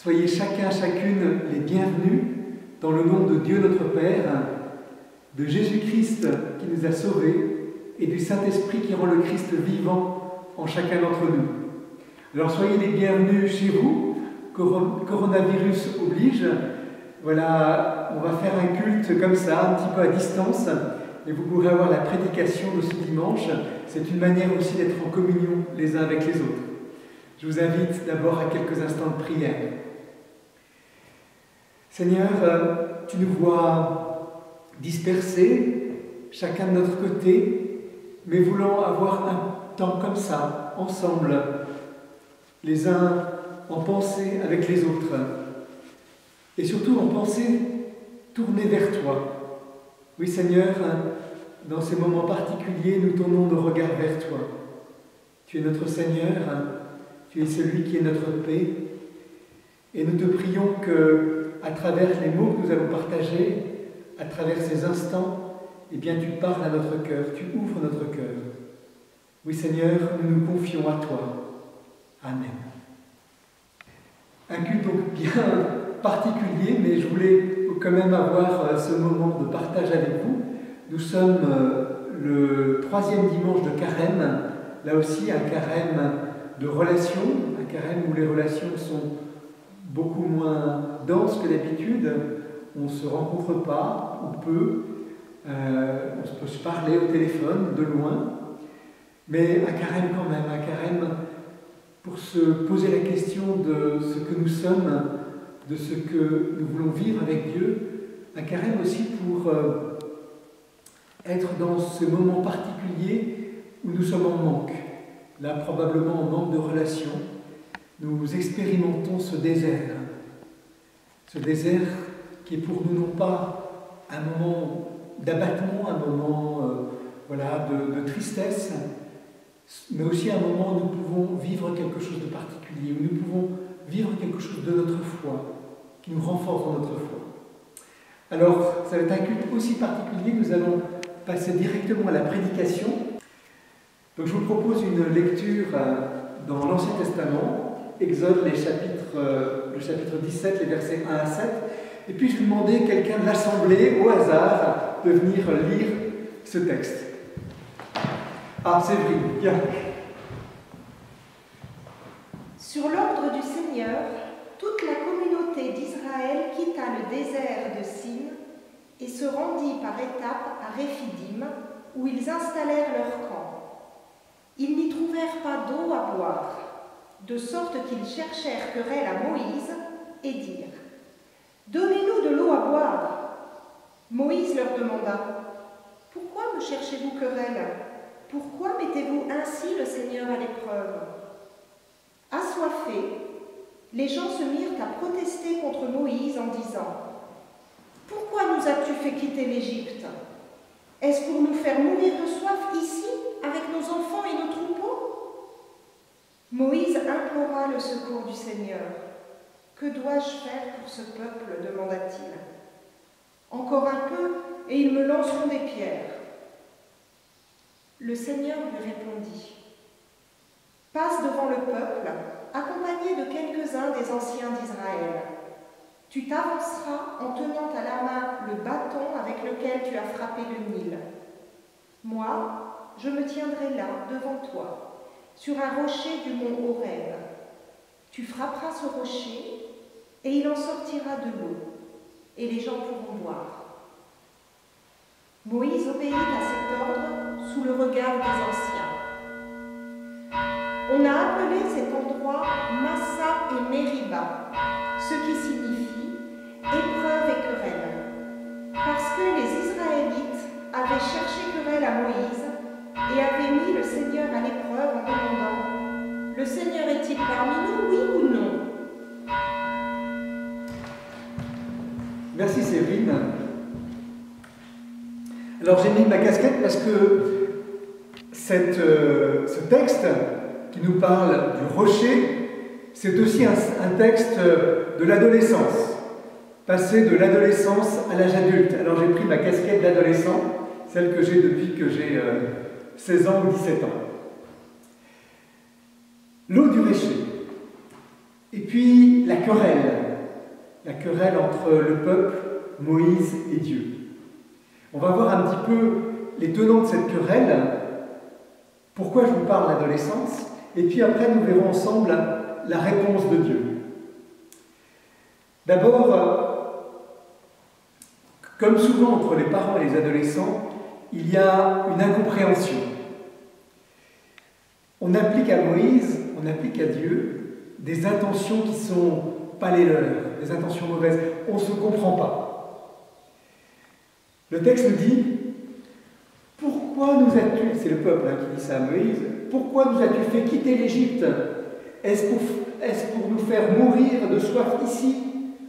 Soyez chacun, chacune les bienvenus dans le nom de Dieu notre Père, de Jésus-Christ qui nous a sauvés et du Saint-Esprit qui rend le Christ vivant en chacun d'entre nous. Alors soyez les bienvenus chez vous, coronavirus oblige. Voilà, on va faire un culte comme ça, un petit peu à distance, et vous pourrez avoir la prédication de ce dimanche. C'est une manière aussi d'être en communion les uns avec les autres. Je vous invite d'abord à quelques instants de prière. Seigneur, tu nous vois dispersés, chacun de notre côté, mais voulant avoir un temps comme ça, ensemble, les uns en pensée avec les autres, et surtout en pensée tournée vers toi. Oui Seigneur, dans ces moments particuliers, nous tournons nos regards vers toi. Tu es notre Seigneur, tu es celui qui est notre paix, et nous te prions que, à travers les mots que nous allons partager, à travers ces instants, eh bien tu parles à notre cœur, tu ouvres notre cœur. Oui Seigneur, nous nous confions à toi. Amen. Un culte donc bien particulier, mais je voulais quand même avoir ce moment de partage avec vous. Nous sommes le 3e dimanche de Carême, là aussi un carême de relations, un carême où les relations sont beaucoup moins denses que d'habitude. On ne se rencontre pas, ou peu, on peut se parler au téléphone, de loin, mais un carême quand même, un carême pour se poser la question de ce que nous sommes, de ce que nous voulons vivre avec Dieu, un carême aussi pour être dans ce moment particulier où nous sommes en manque, là probablement en manque de relations. Nous expérimentons ce désert qui est pour nous non pas un moment d'abattement, un moment de tristesse, mais aussi un moment où nous pouvons vivre quelque chose de particulier, où nous pouvons vivre quelque chose de notre foi, qui nous renforce dans notre foi. Alors, ça va être un culte aussi particulier, nous allons passer directement à la prédication. Donc je vous propose une lecture dans l'Ancien Testament, Exode, le chapitre 17, les versets 1 à 7. Et puis je vais demander à quelqu'un de l'Assemblée, au hasard, de venir lire ce texte. Ah, Séverine, bien. Sur l'ordre du Seigneur, toute la communauté d'Israël quitta le désert de Sin et se rendit par étapes à Réphidim, où ils installèrent leur camp. Ils n'y trouvèrent pas d'eau à boire, de sorte qu'ils cherchèrent querelle à Moïse et dirent « Donnez-nous de l'eau à boire !» Moïse leur demanda « Pourquoi me cherchez-vous querelle ? Pourquoi mettez-vous ainsi le Seigneur à l'épreuve ?» Assoiffés, les gens se mirent à protester contre Moïse en disant « Pourquoi nous as-tu fait quitter l'Égypte? Est-ce pour nous faire mourir de soif ici, avec nos enfants et nos troupeaux ?» Moïse implora le secours du Seigneur. « Que dois-je faire pour ce peuple ?» demanda-t-il. « Encore un peu, et ils me lanceront des pierres. » Le Seigneur lui répondit « Passe devant le peuple, accompagné de quelques-uns des anciens d'Israël. Tu t'avanceras en tenant à la main le bâton avec lequel tu as frappé le Nil. Moi, je me tiendrai là, devant toi, sur un rocher du mont Horeb. Tu frapperas ce rocher, et il en sortira de l'eau, et les gens pourront boire. » Moïse obéit à cet ordre sous le regard des anciens. On a appelé cet endroit Massa et Mériba, ce qui signifie épreuve et querelle, parce que les Israélites avaient cherché querelle à Moïse et avaient mis le Seigneur à l'épreuve en demandant « Le Seigneur est-il parmi nous, oui ou non ?» Merci Séverine. Alors j'ai mis ma casquette parce que ce texte qui nous parle du rocher, c'est aussi un texte de l'adolescence, passer de l'adolescence à l'âge adulte. Alors j'ai pris ma casquette d'adolescent, celle que j'ai depuis que j'ai 16 ans ou 17 ans. L'eau du rocher. Et puis la la querelle entre le peuple, Moïse et Dieu. On va voir un petit peu les tenants de cette querelle, pourquoi je vous parle d'adolescence, et puis après nous verrons ensemble la réponse de Dieu. D'abord, comme souvent entre les parents et les adolescents, il y a une incompréhension. On applique à Moïse, on applique à Dieu des intentions qui ne sont pas les leurs, des intentions mauvaises. On ne se comprend pas. Le texte nous dit « Pourquoi nous as-tu, c'est le peuple qui dit ça à Moïse, pourquoi nous as-tu fait quitter l'Égypte? Est-ce pour nous faire mourir de soif ici,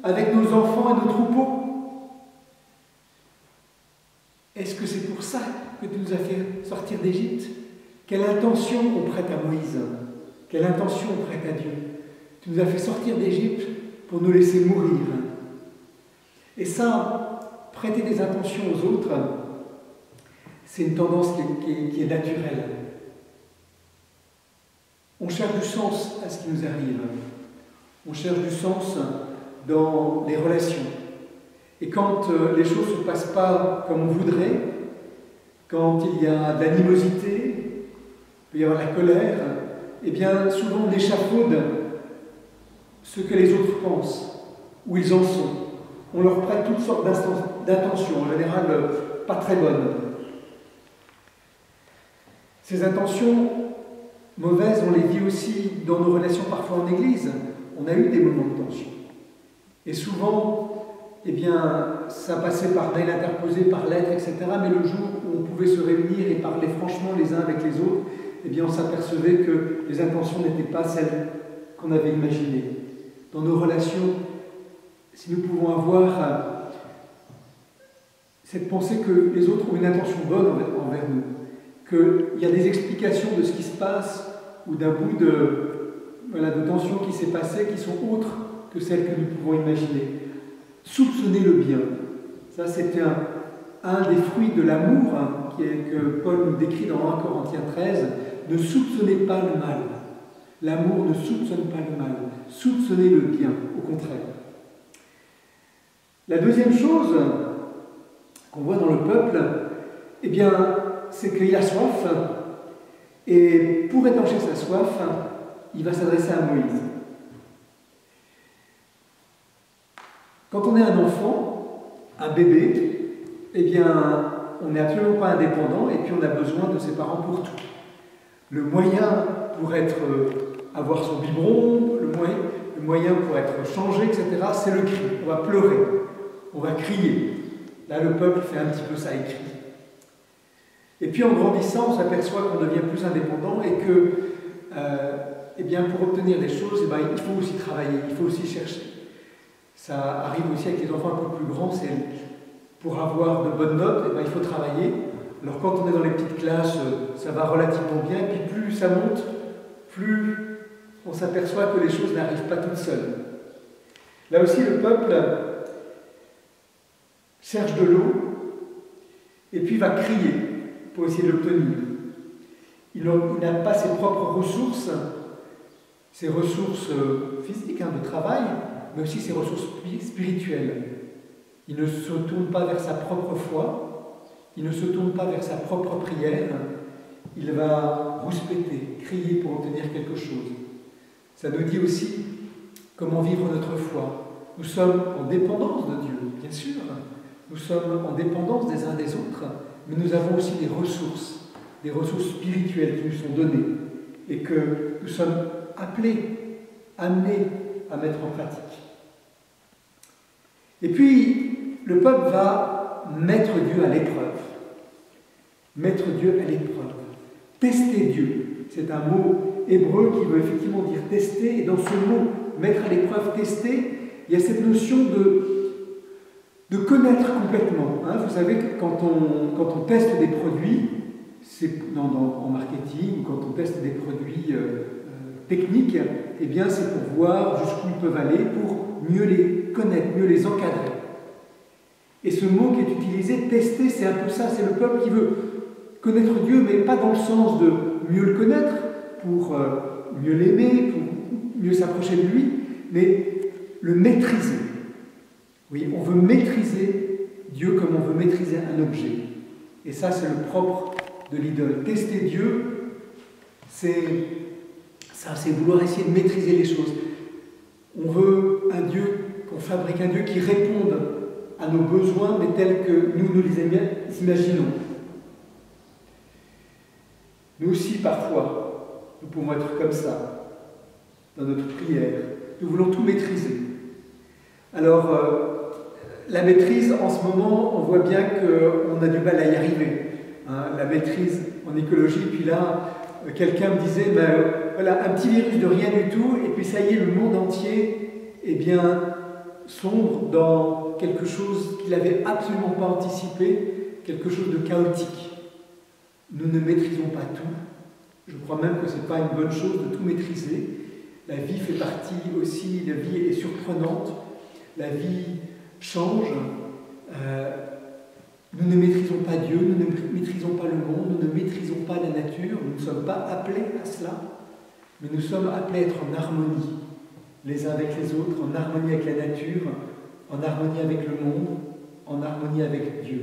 avec nos enfants et nos troupeaux? Est-ce que c'est pour ça que tu nous as fait sortir d'Égypte? Quelle intention on prête à Moïse? Quelle intention on prête à Dieu? Tu nous as fait sortir d'Égypte pour nous laisser mourir. » Et ça, prêter des intentions aux autres, c'est une tendance qui est naturelle. On cherche du sens à ce qui nous arrive. On cherche du sens dans les relations. Et quand les choses ne se passent pas comme on voudrait, quand il y a de l'animosité, il peut y avoir de la colère, eh bien souvent on échafaude ce que les autres pensent, où ils en sont. On leur prête toutes sortes d'intentions, en général pas très bonnes. Ces intentions mauvaises, on les vit aussi dans nos relations parfois en Église. On a eu des moments de tension. Et souvent, eh bien, ça passait par mail interposé, par lettre, etc. Mais le jour où on pouvait se réunir et parler franchement les uns avec les autres, eh bien, on s'apercevait que les intentions n'étaient pas celles qu'on avait imaginées. Dans nos relations, si nous pouvons avoir cette pensée que les autres ont une intention bonne envers nous, qu'il y a des explications de ce qui se passe ou d'un bout de tension qui s'est passé qui sont autres que celles que nous pouvons imaginer. Soupçonner le bien. Ça, c'était un des fruits de l'amour que Paul nous décrit dans 1 Corinthiens 13. Ne soupçonnez pas le mal. L'amour ne soupçonne pas le mal. Soupçonnez le bien, au contraire. La deuxième chose qu'on voit dans le peuple, eh bien, c'est qu'il a soif, et pour étancher sa soif, il va s'adresser à Moïse. Quand on est un enfant, un bébé, eh bien, on n'est absolument pas indépendant, et puis on a besoin de ses parents pour tout. Le moyen pour avoir son biberon, le moyen pour être changé, etc., c'est le cri. On va pleurer, on va crier. Là, le peuple fait un petit peu ça, il crie. Et puis en grandissant, on s'aperçoit qu'on devient plus indépendant et que, eh bien, pour obtenir des choses, eh bien, il faut aussi travailler, il faut aussi chercher. Ça arrive aussi avec les enfants un peu plus grands, c'est pour avoir de bonnes notes, eh bien, il faut travailler. Alors quand on est dans les petites classes, ça va relativement bien, et puis plus ça monte, plus on s'aperçoit que les choses n'arrivent pas toutes seules. Là aussi, le peuple cherche de l'eau, et puis va crier pour essayer de l'obtenir. Il n'a pas ses propres ressources, ses ressources physiques, de travail, mais aussi ses ressources spirituelles. Il ne se tourne pas vers sa propre foi, il ne se tourne pas vers sa propre prière, il va rouspéter, crier pour obtenir quelque chose. Ça nous dit aussi comment vivre notre foi. Nous sommes en dépendance de Dieu, bien sûr, nous sommes en dépendance des uns des autres, mais nous avons aussi des ressources spirituelles qui nous sont données et que nous sommes appelés, amenés à mettre en pratique. Et puis, le peuple va mettre Dieu à l'épreuve. Mettre Dieu à l'épreuve. Tester Dieu. C'est un mot hébreu qui veut effectivement dire tester. Et dans ce mot, mettre à l'épreuve, tester, il y a cette notion de connaître complètement. Vous savez que quand on teste des produits, c'est en marketing, ou quand on teste des produits techniques, eh bien c'est pour voir jusqu'où ils peuvent aller, pour mieux les connaître, mieux les encadrer. Et ce mot qui est utilisé, tester, c'est un peu ça, c'est le peuple qui veut connaître Dieu, mais pas dans le sens de mieux le connaître, pour mieux l'aimer, pour mieux s'approcher de lui, mais le maîtriser. Oui, on veut maîtriser Dieu comme on veut maîtriser un objet. Et ça, c'est le propre de l'idole. Tester Dieu, c'est vouloir essayer de maîtriser les choses. On veut un Dieu, qu'on fabrique un Dieu qui réponde à nos besoins, mais tels que nous les imaginons. Nous aussi, parfois, nous pouvons être comme ça, dans notre prière. Nous voulons tout maîtriser. Alors, la maîtrise, en ce moment, on voit bien qu'on a du mal à y arriver. Hein, la maîtrise en écologie, puis là, quelqu'un me disait, voilà, un petit virus de rien du tout, et puis ça y est, le monde entier, eh bien, sombre dans quelque chose qu'il n'avait absolument pas anticipé, quelque chose de chaotique. Nous ne maîtrisons pas tout. Je crois même que ce n'est pas une bonne chose de tout maîtriser. La vie fait partie aussi, la vie est surprenante, la vie change. Nous ne maîtrisons pas Dieu, nous ne maîtrisons pas le monde, nous ne maîtrisons pas la nature, nous ne sommes pas appelés à cela, mais nous sommes appelés à être en harmonie, les uns avec les autres, en harmonie avec la nature, en harmonie avec le monde, en harmonie avec Dieu.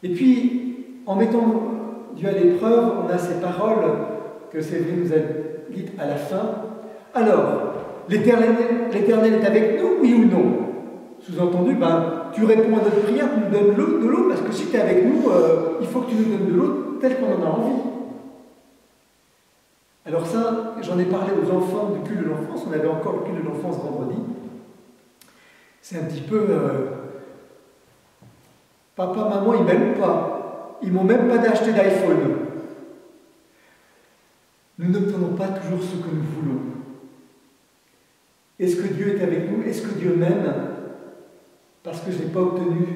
Et puis, en mettant Dieu à l'épreuve, on a ces paroles que Séverine nous a dites à la fin. Alors, l'Éternel est avec nous, oui ou non? Sous-entendu, tu réponds à notre prière, tu nous donnes de l'eau, parce que si tu es avec nous, il faut que tu nous donnes de l'eau telle qu'on en a envie. Alors ça, j'en ai parlé aux enfants du culte de l'enfance, on avait encore le culte de l'enfance vendredi. C'est un petit peu... Papa, maman, ils m'aiment pas. Ils m'ont même pas acheté d'iPhone. Nous n'obtenons pas toujours ce que nous voulons. Est-ce que Dieu est avec nous? Est-ce que Dieu m'aime? Parce que je n'ai pas obtenu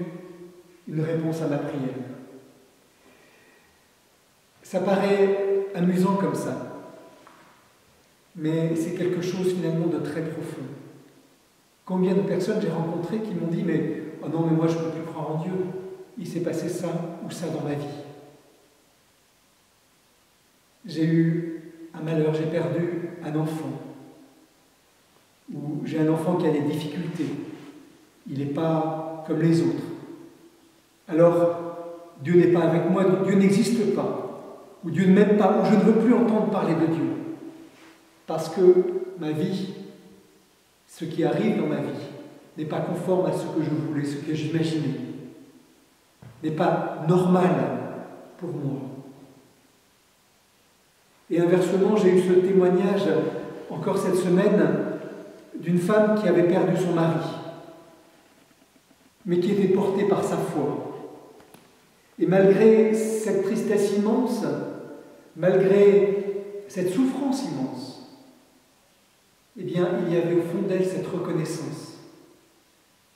une réponse à ma prière. Ça paraît amusant comme ça, mais c'est quelque chose finalement de très profond. Combien de personnes j'ai rencontrées qui m'ont dit « mais oh non, mais moi je ne peux plus croire en Dieu, il s'est passé ça ou ça dans ma vie. » J'ai eu un malheur, j'ai perdu un enfant, ou j'ai un enfant qui a des difficultés. Il n'est pas comme les autres. Alors, Dieu n'est pas avec moi, Dieu n'existe pas, ou Dieu ne m'aime pas, ou je ne veux plus entendre parler de Dieu. Parce que ma vie, ce qui arrive dans ma vie, n'est pas conforme à ce que je voulais, ce que j'imaginais, n'est pas normal pour moi. Et inversement, j'ai eu ce témoignage, encore cette semaine, d'une femme qui avait perdu son mari, mais qui était portée par sa foi. Et malgré cette tristesse immense, malgré cette souffrance immense, eh bien, il y avait au fond d'elle cette reconnaissance.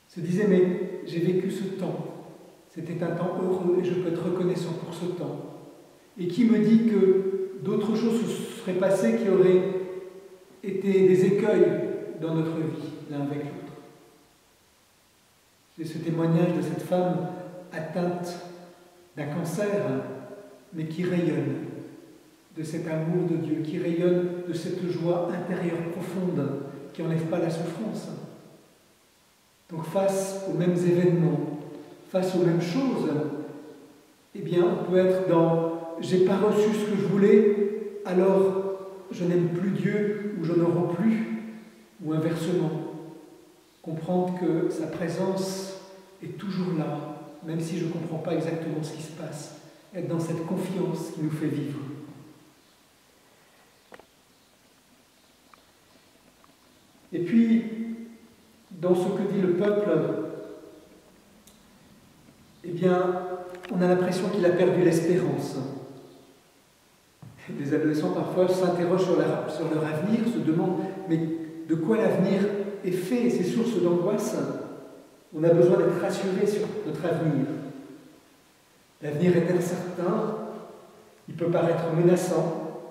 Elle se disait, mais j'ai vécu ce temps, c'était un temps heureux et je peux être reconnaissant pour ce temps. Et qui me dit que d'autres choses se seraient passées qui auraient été des écueils dans notre vie, l'un avec l'autre. J'ai ce témoignage de cette femme atteinte d'un cancer, mais qui rayonne de cet amour de Dieu, qui rayonne de cette joie intérieure profonde, qui n'enlève pas la souffrance. Donc face aux mêmes événements, face aux mêmes choses, eh bien on peut être dans « j'ai pas reçu ce que je voulais, alors je n'aime plus Dieu ou je n'aurai plus » ou inversement. Comprendre que sa présence est toujours là, même si je ne comprends pas exactement ce qui se passe. Être dans cette confiance qui nous fait vivre. Et puis, dans ce que dit le peuple, eh bien, on a l'impression qu'il a perdu l'espérance. Des adolescents parfois s'interrogent sur leur avenir, se demandent mais de quoi l'avenir est fait, et c'est source d'angoisse. On a besoin d'être rassuré sur notre avenir. L'avenir est incertain, il peut paraître menaçant.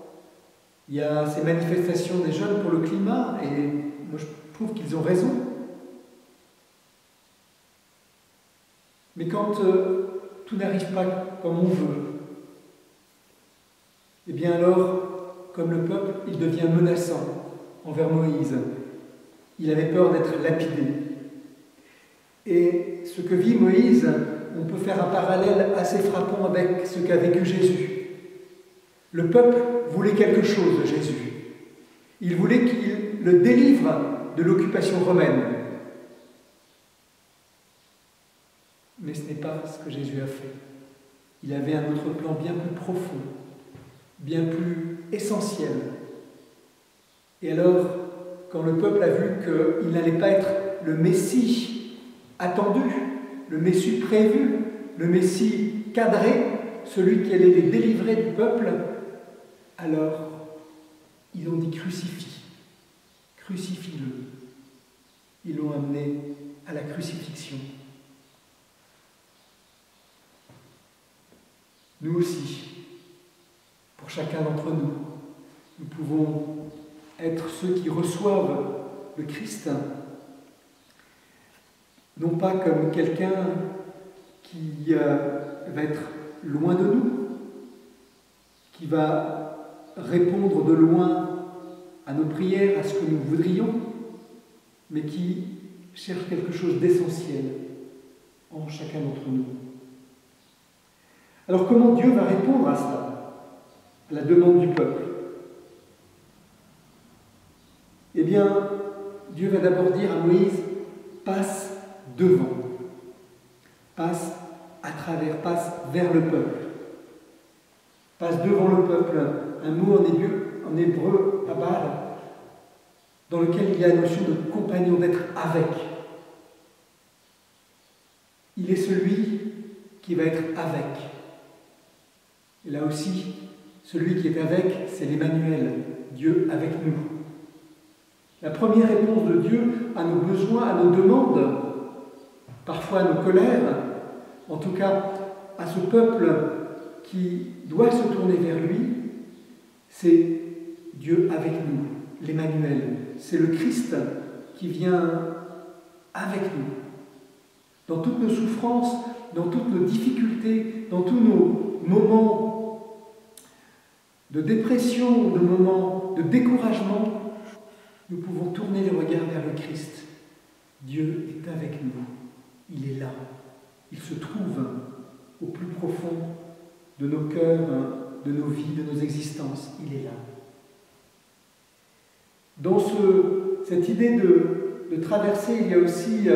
Il y a ces manifestations des jeunes pour le climat, et moi je trouve qu'ils ont raison. Mais quand tout n'arrive pas comme on veut, eh bien alors, comme le peuple, il devient menaçant envers Moïse. Il avait peur d'être lapidé. Et ce que vit Moïse, on peut faire un parallèle assez frappant avec ce qu'a vécu Jésus. Le peuple voulait quelque chose de Jésus. Il voulait qu'il le délivre de l'occupation romaine. Mais ce n'est pas ce que Jésus a fait. Il avait un autre plan bien plus profond, bien plus essentiel. Et alors, quand le peuple a vu qu'il n'allait pas être le Messie attendu, le Messie prévu, le Messie cadré, celui qui allait les délivrer du peuple, alors ils ont dit crucifie, crucifie-le. Ils l'ont amené à la crucifixion. Nous aussi, pour chacun d'entre nous, nous pouvons être ceux qui reçoivent le Christ, non pas comme quelqu'un qui va être loin de nous, qui va répondre de loin à nos prières, à ce que nous voudrions, mais qui cherche quelque chose d'essentiel en chacun d'entre nous. Alors comment Dieu va répondre à cela, à la demande du peuple? Eh bien, Dieu va d'abord dire à Moïse, passe devant, passe à travers, passe vers le peuple. Passe devant le peuple, un mot en hébreu, abad, dans lequel il y a la notion de compagnon, d'être avec. Il est celui qui va être avec. Et là aussi, celui qui est avec, c'est l'Emmanuel, Dieu avec nous. La première réponse de Dieu à nos besoins, à nos demandes, parfois à nos colères, en tout cas à ce peuple qui doit se tourner vers lui, c'est Dieu avec nous, l'Emmanuel. C'est le Christ qui vient avec nous. Dans toutes nos souffrances, dans toutes nos difficultés, dans tous nos moments de dépression, de moments de découragement, nous pouvons tourner le regard vers le Christ. Dieu est avec nous. Il est là. Il se trouve au plus profond de nos cœurs, de nos vies, de nos existences. Il est là. Dans cette idée de traverser, il y a aussi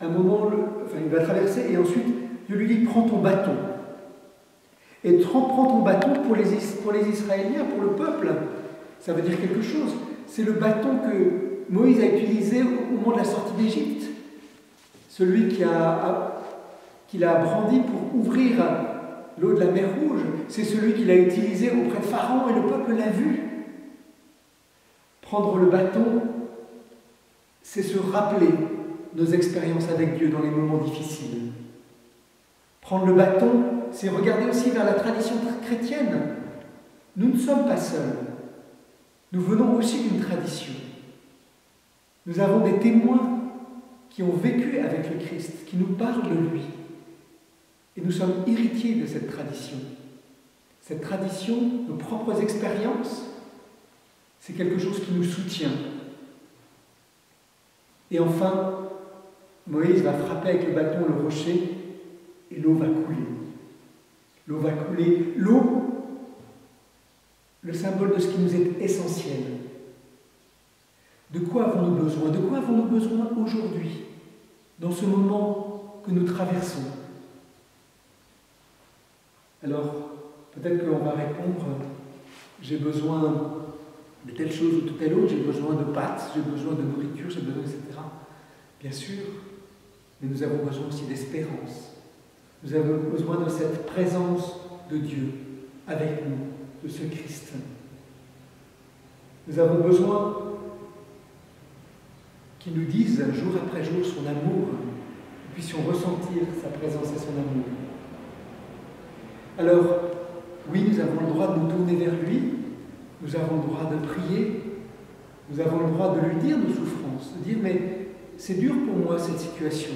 un moment, il va traverser et ensuite Dieu lui dit « Prends ton bâton ». Et prends ton bâton pour les Israéliens, pour le peuple, ça veut dire quelque chose. C'est le bâton que Moïse a utilisé au moment de la sortie d'Égypte. Celui qu'il a brandi pour ouvrir l'eau de la mer Rouge, c'est celui qu'il a utilisé auprès de Pharaon et le peuple l'a vu. Prendre le bâton, c'est se rappeler nos expériences avec Dieu dans les moments difficiles. Prendre le bâton, c'est regarder aussi vers la tradition chrétienne. Nous ne sommes pas seuls. Nous venons aussi d'une tradition. Nous avons des témoins qui ont vécu avec le Christ, qui nous parlent de lui. Et nous sommes héritiers de cette tradition. Cette tradition, nos propres expériences, c'est quelque chose qui nous soutient. Et enfin, Moïse va frapper avec le bâton le rocher et l'eau va couler. L'eau va couler. L'eau, le symbole de ce qui nous est essentiel. De quoi avons-nous besoin? De quoi avons-nous besoin aujourd'hui, dans ce moment que nous traversons? Alors, peut-être qu'on va répondre, j'ai besoin de telle chose ou de telle autre, j'ai besoin de pâtes, j'ai besoin de nourriture, j'ai besoin, etc. Bien sûr, mais nous avons besoin aussi d'espérance. Nous avons besoin de cette présence de Dieu avec nous, de ce Christ. Nous avons besoin qu'il nous dise jour après jour son amour, que nous puissions ressentir sa présence et son amour. Alors, oui, nous avons le droit de nous tourner vers lui, nous avons le droit de prier, nous avons le droit de lui dire nos souffrances, de dire « mais c'est dur pour moi cette situation.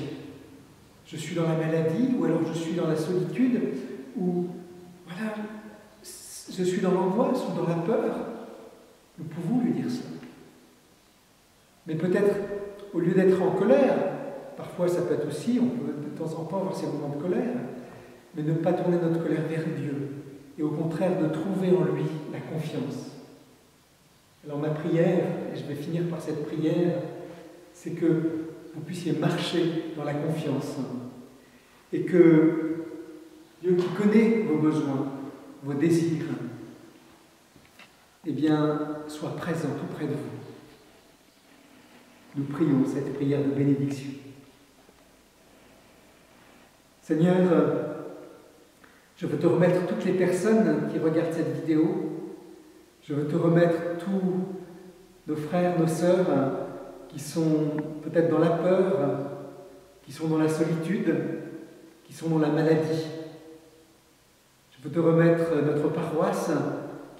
Je suis dans la maladie, ou alors je suis dans la solitude, ou voilà, je suis dans l'angoisse ou dans la peur. Nous pouvons lui dire ça. Mais peut-être, au lieu d'être en colère, parfois ça peut être aussi, on peut de temps en temps avoir ces moments de colère, mais ne pas tourner notre colère vers Dieu, et au contraire de trouver en lui la confiance. Alors ma prière, et je vais finir par cette prière, c'est que vous puissiez marcher dans la confiance, et que Dieu qui connaît vos besoins, vos désirs, eh bien, soit présent tout près de vous. Nous prions cette prière de bénédiction. Seigneur, je veux te remettre toutes les personnes qui regardent cette vidéo. Je veux te remettre tous nos frères, nos sœurs qui sont peut-être dans la peur, qui sont dans la solitude, qui sont dans la maladie. Je veux te remettre notre paroisse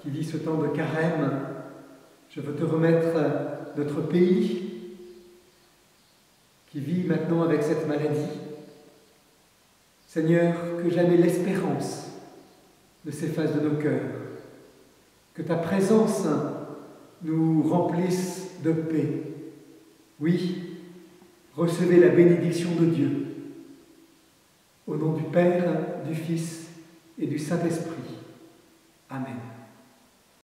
qui vit ce temps de carême. Je veux te remettre notre pays qui vit maintenant avec cette maladie. Seigneur, que jamais l'espérance ne s'efface de nos cœurs, que ta présence nous remplisse de paix. Oui, recevez la bénédiction de Dieu. Au nom du Père, du Fils et du Saint-Esprit. Amen.